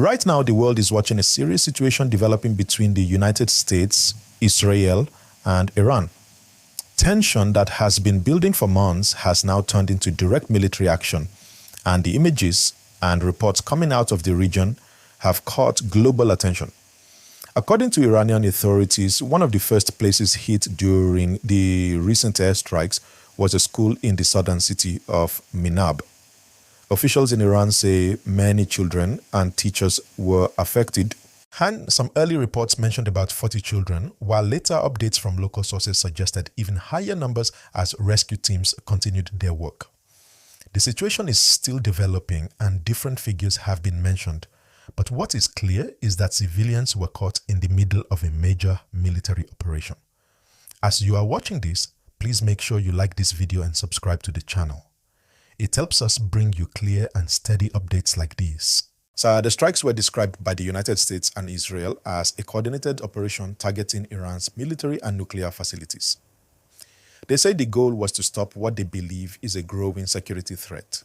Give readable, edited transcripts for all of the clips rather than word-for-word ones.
Right now, the world is watching a serious situation developing between the United States, Israel, and Iran. Tension that has been building for months has now turned into direct military action, and the images and reports coming out of the region have caught global attention. According to Iranian authorities, one of the first places hit during the recent airstrikes was a school in the southern city of Minab. Officials in Iran say many children and teachers were affected, and some early reports mentioned about 40 children, while later updates from local sources suggested even higher numbers as rescue teams continued their work. The situation is still developing and different figures have been mentioned, but what is clear is that civilians were caught in the middle of a major military operation. As you are watching this, please make sure you like this video and subscribe to the channel. It helps us bring you clear and steady updates like these. So the strikes were described by the United States and Israel as a coordinated operation targeting Iran's military and nuclear facilities. They say the goal was to stop what they believe is a growing security threat.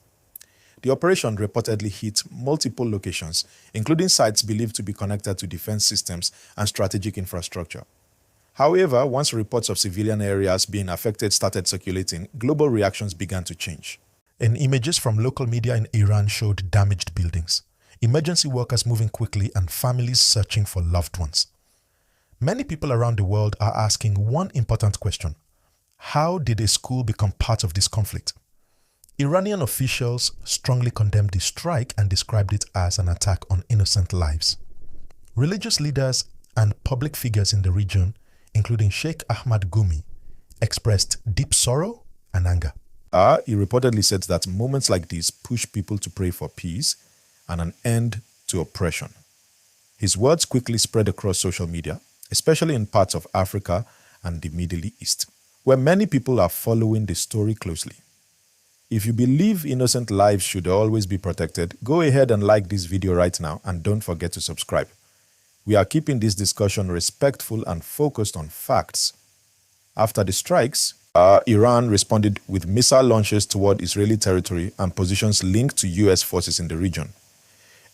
The operation reportedly hit multiple locations, including sites believed to be connected to defense systems and strategic infrastructure. However, once reports of civilian areas being affected started circulating, global reactions began to change. And images from local media in Iran showed damaged buildings, emergency workers moving quickly, and families searching for loved ones. Many people around the world are asking one important question: how did a school become part of this conflict? Iranian officials strongly condemned the strike and described it as an attack on innocent lives. Religious leaders and public figures in the region, including Sheikh Gumi, expressed deep sorrow and anger. He reportedly said that moments like these push people to pray for peace and an end to oppression. His words quickly spread across social media, especially in parts of Africa and the Middle East, where many people are following the story closely. If you believe innocent lives should always be protected, go ahead and like this video right now and don't forget to subscribe. We are keeping this discussion respectful and focused on facts. After the strikes, Iran responded with missile launches toward Israeli territory and positions linked to US forces in the region.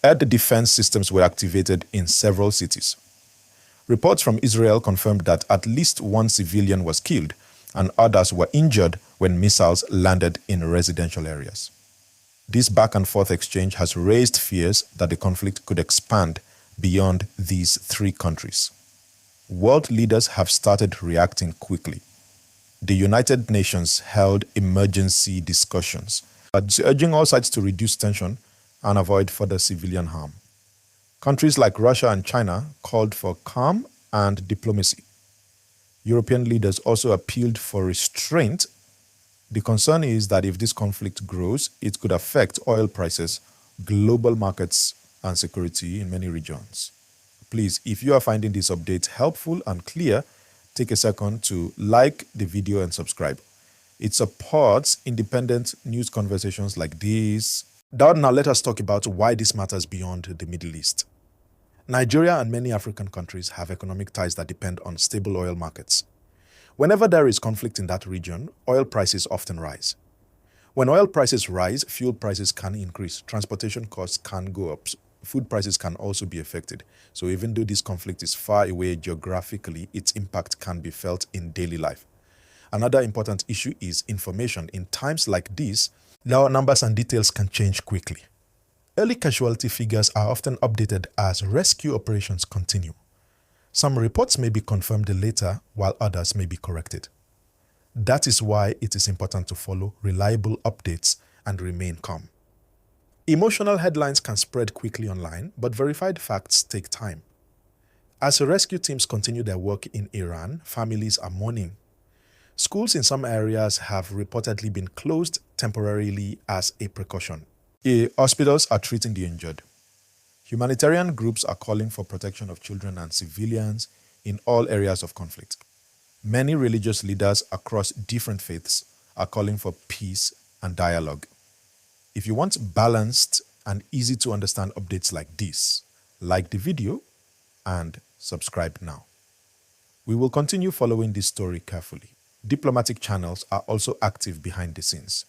Air defense systems were activated in several cities. Reports from Israel confirmed that at least one civilian was killed and others were injured when missiles landed in residential areas. This back-and-forth exchange has raised fears that the conflict could expand beyond these three countries. World leaders have started reacting quickly. The United Nations held emergency discussions, urging all sides to reduce tension and avoid further civilian harm. Countries like Russia and China called for calm and diplomacy. European leaders also appealed for restraint. The concern is that if this conflict grows, it could affect oil prices, global markets, and security in many regions. Please, if you are finding this update helpful and clear, take a second to like the video and subscribe. It supports independent news conversations like this. Now let us talk about why this matters beyond the Middle East. Nigeria and many African countries have economic ties that depend on stable oil markets. Whenever there is conflict in that region, oil prices often rise. When oil prices rise, fuel prices can increase, transportation costs can go up, food prices can also be affected. So even though this conflict is far away geographically, its impact can be felt in daily life. Another important issue is information. In times like this, now numbers and details can change quickly. Early casualty figures are often updated as rescue operations continue. Some reports may be confirmed later, while others may be corrected. That is why it is important to follow reliable updates and remain calm. Emotional headlines can spread quickly online, but verified facts take time. As rescue teams continue their work in Iran, families are mourning. Schools in some areas have reportedly been closed temporarily as a precaution. Hospitals are treating the injured. Humanitarian groups are calling for protection of children and civilians in all areas of conflict. Many religious leaders across different faiths are calling for peace and dialogue. If you want balanced and easy to understand updates like this, like the video and subscribe now. We will continue following this story carefully. Diplomatic channels are also active behind the scenes.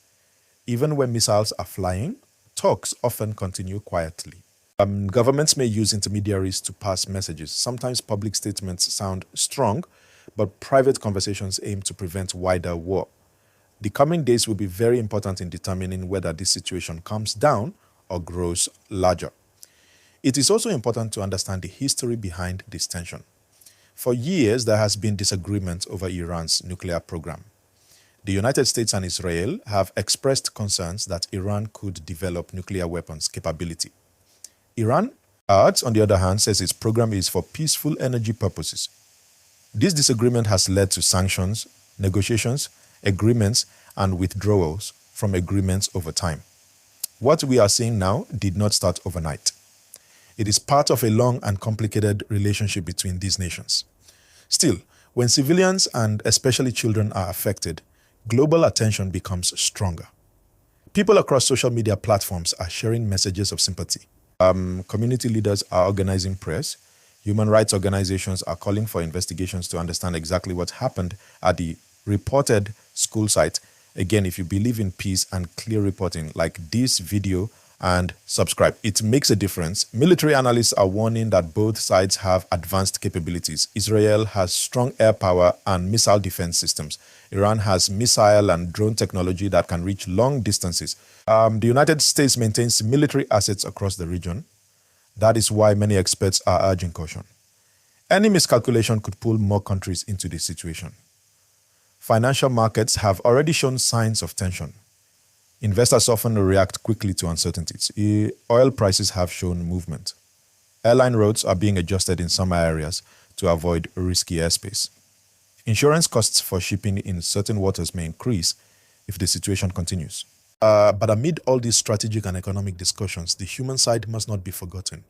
Even when missiles are flying, talks often continue quietly. Governments may use intermediaries to pass messages. Sometimes public statements sound strong, but private conversations aim to prevent wider war. The coming days will be very important in determining whether this situation calms down or grows larger. It is also important to understand the history behind this tension. For years, there has been disagreement over Iran's nuclear program. The United States and Israel have expressed concerns that Iran could develop nuclear weapons capability. Iran, on the other hand, says its program is for peaceful energy purposes. This disagreement has led to sanctions, negotiations, agreements, and withdrawals from agreements over time. What we are seeing now did not start overnight. It is part of a long and complicated relationship between these nations. Still, when civilians and especially children are affected, global attention becomes stronger. People across social media platforms are sharing messages of sympathy. Community leaders are organizing prayers. Human rights organizations are calling for investigations to understand exactly what happened at the reported school site. Again, if you believe in peace and clear reporting, like this video and subscribe. It makes a difference. Military analysts are warning that both sides have advanced capabilities. Israel has strong air power and missile defense systems. Iran has missile and drone technology that can reach long distances. The United States maintains military assets across the region. That is why many experts are urging caution. Any miscalculation could pull more countries into this situation. Financial markets have already shown signs of tension. Investors often react quickly to uncertainties. Oil prices have shown movement. Airline routes are being adjusted in some areas to avoid risky airspace. Insurance costs for shipping in certain waters may increase if the situation continues. But amid all these strategic and economic discussions, the human side must not be forgotten.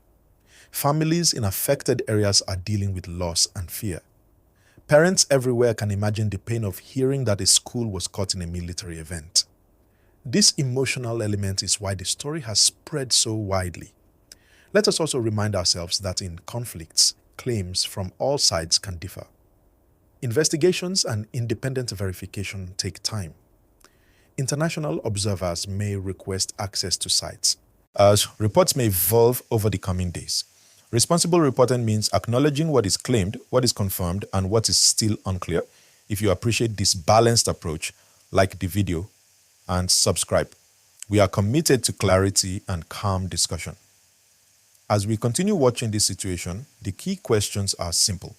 Families in affected areas are dealing with loss and fear. Parents everywhere can imagine the pain of hearing that a school was caught in a military event. This emotional element is why the story has spread so widely. Let us also remind ourselves that in conflicts, claims from all sides can differ. Investigations and independent verification take time. International observers may request access to sites. As reports may evolve over the coming days. Responsible reporting means acknowledging what is claimed, what is confirmed, and what is still unclear. If you appreciate this balanced approach, like the video and subscribe. We are committed to clarity and calm discussion. As we continue watching this situation, the key questions are simple.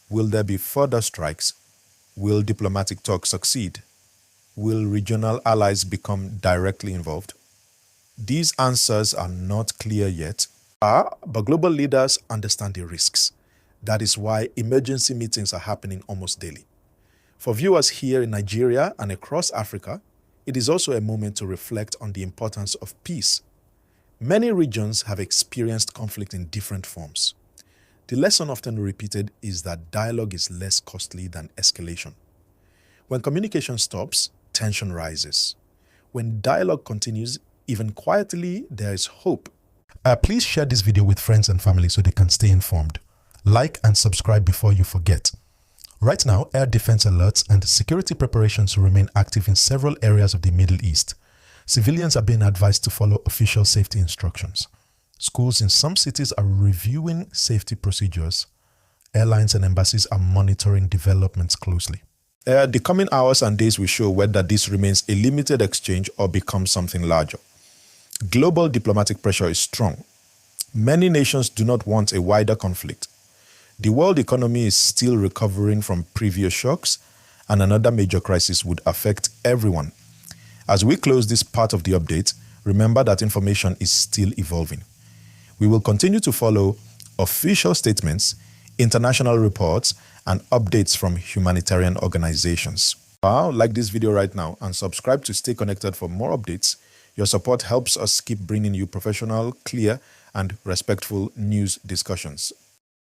Will there be further strikes? Will diplomatic talks succeed? Will regional allies become directly involved? These answers are not clear yet, but global leaders understand the risks. That is why emergency meetings are happening almost daily. For viewers here in Nigeria and across Africa, it is also a moment to reflect on the importance of peace. Many regions have experienced conflict in different forms. The lesson often repeated is that dialogue is less costly than escalation. When communication stops, tension rises. When dialogue continues, even quietly, there is hope. Please share this video with friends and family so they can stay informed. Like and subscribe before you forget. Right now, air defense alerts and security preparations remain active in several areas of the Middle East. Civilians are being advised to follow official safety instructions. Schools in some cities are reviewing safety procedures. Airlines and embassies are monitoring developments closely. The coming hours and days will show whether this remains a limited exchange or becomes something larger. Global diplomatic pressure is strong. Many nations do not want a wider conflict. The world economy is still recovering from previous shocks, and another major crisis would affect everyone. As we close this part of the update, remember that information is still evolving. We will continue to follow official statements, international reports, and updates from humanitarian organizations. Like this video right now and subscribe to stay connected for more updates. Your support helps us keep bringing you professional, clear, and respectful news discussions.